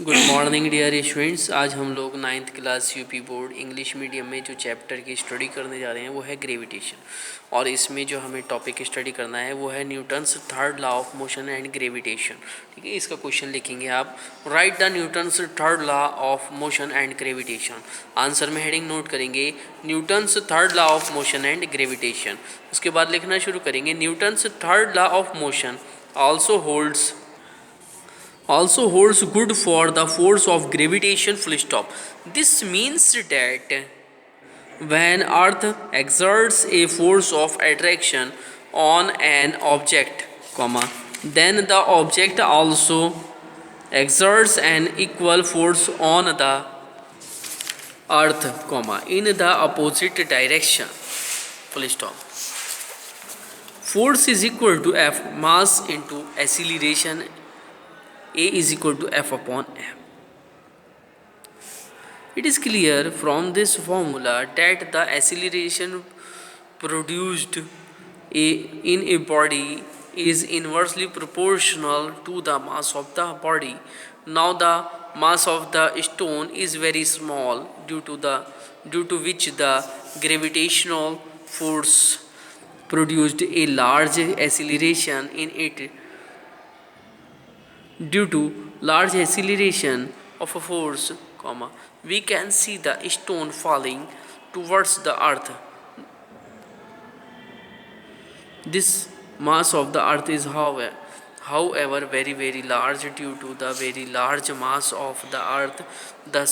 Good morning dear students. आज हम लोग ninth class UP board English medium में जो चैप्टर की स्टडी करने जा रहे हैं वो है ग्रेविटेशन। और इसमें जो हमें टॉपिक स्टडी करना है वो है Newton's third law of motion and gravitation. ठीक है, इसका क्वेश्चन लिखेंगे आप, right the Newton's third law of motion and gravitation. Answer में हेडिंग नोट करेंगे Newton's third law of motion and gravitation. उसके बाद लिखना शुरू करेंगे Newton's third law of motion also holds good for the force of gravitation full stop. This means that when earth exerts a force of attraction on an object, comma, then the object also exerts an equal force on the earth, comma, in the opposite direction, full stop. Force is equal to F mass into acceleration. A is equal to F upon M. It is clear from this formula that the acceleration produced in a body is inversely proportional to the mass of the body. Now the mass of the stone is very small, due to which the gravitational force produced a large acceleration in it. Due to large acceleration of a force, comma, we can see the stone falling towards the earth. This mass of the earth is however very large. Due to the very large mass of the earth, the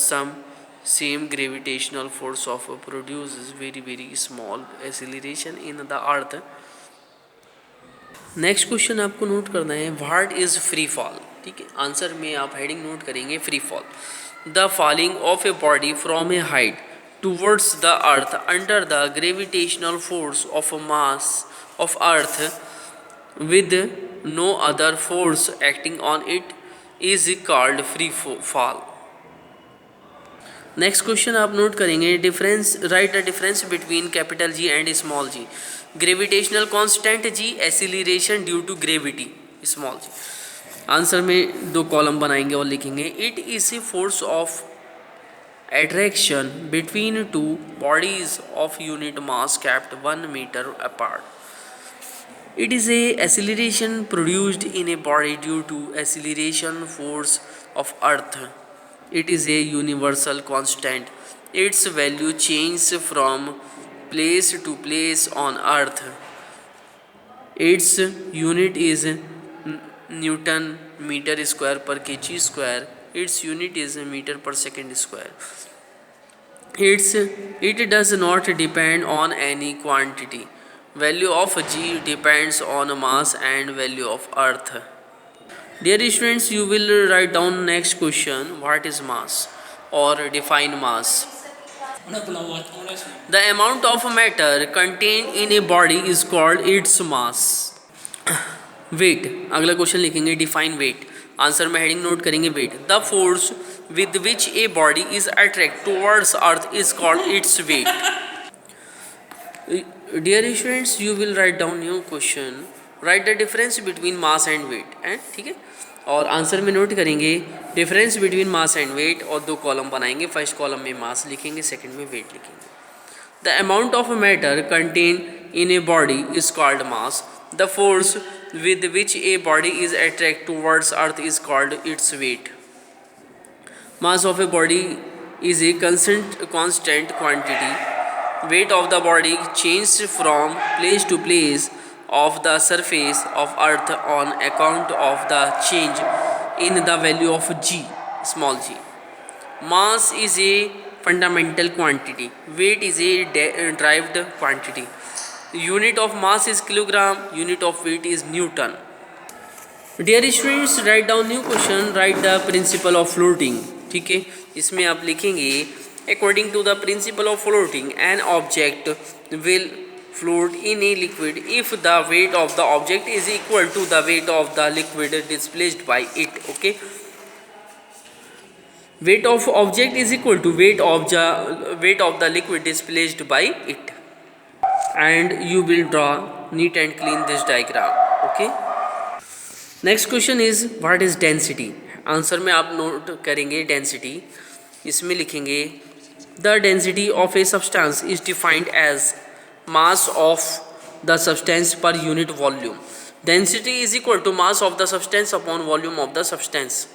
same gravitational force of produces very small acceleration in the earth. Next question आपको note करना है, what is free fall. ठीक है, answer में आप heading note करेंगे free fall, the falling of a body from a height towards the earth under the gravitational force of mass of earth with no other force acting on it is called free fall. Next question आप note करेंगे, difference, right the difference between capital G and small G. Gravitational constant G, acceleration due to gravity small G. Answer में दो column बनाएंगे और लिखेंगे, it is a force of attraction between two bodies of unit mass kept 1 meter apart. It is a acceleration produced in a body due to acceleration force of earth. It is a universal constant. Its value changes from place to place on earth. Its unit is Newton meter square per kg square. Its unit is meter per second square. It does not depend on any quantity. Value of g depends on mass and value of earth. Dear students, you will write down next question, what is mass, or define mass. The amount of matter contained in a body is called its mass. Weight, अगला question लिखेंगे, define weight. Answer में heading note करेंगे weight, the force with which a body is attract towards earth is called its weight. Dear students, you will write down new question, write the difference between mass and weight and, ठीक है, और answer में note करेंगे difference between mass and weight और दो column बनाएंगे, first column में मास लिखेंगे, सेकंड में वेट लिखेंगे। The amount of matter contain in A body is called mass, the force with which a body is attracted towards earth is called its weight. Mass of a body is a constant quantity. Weight of the body changes from place to place of the surface of earth on account of the change in the value of g, small g. Mass is a fundamental quantity. Weight is a derived quantity. Unit of mass is kilogram, unit of weight is Newton. Dear students, write down new question, write the principle of floating। ठीक है, इसमें आप लिखेंगे, according to the principle of floating an object will float in a liquid if the weight of the object is equal to the weight of the liquid displaced by it. Okay, weight of object is equal to weight of the liquid displaced by it, and you will draw neat and clean this diagram. Okay, next question is, what is density? Answer में आप note करेंगे density, इसमें लिखेंगे the density of a substance is defined as mass of the substance per unit volume. Density is equal to mass of the substance upon volume of the substance.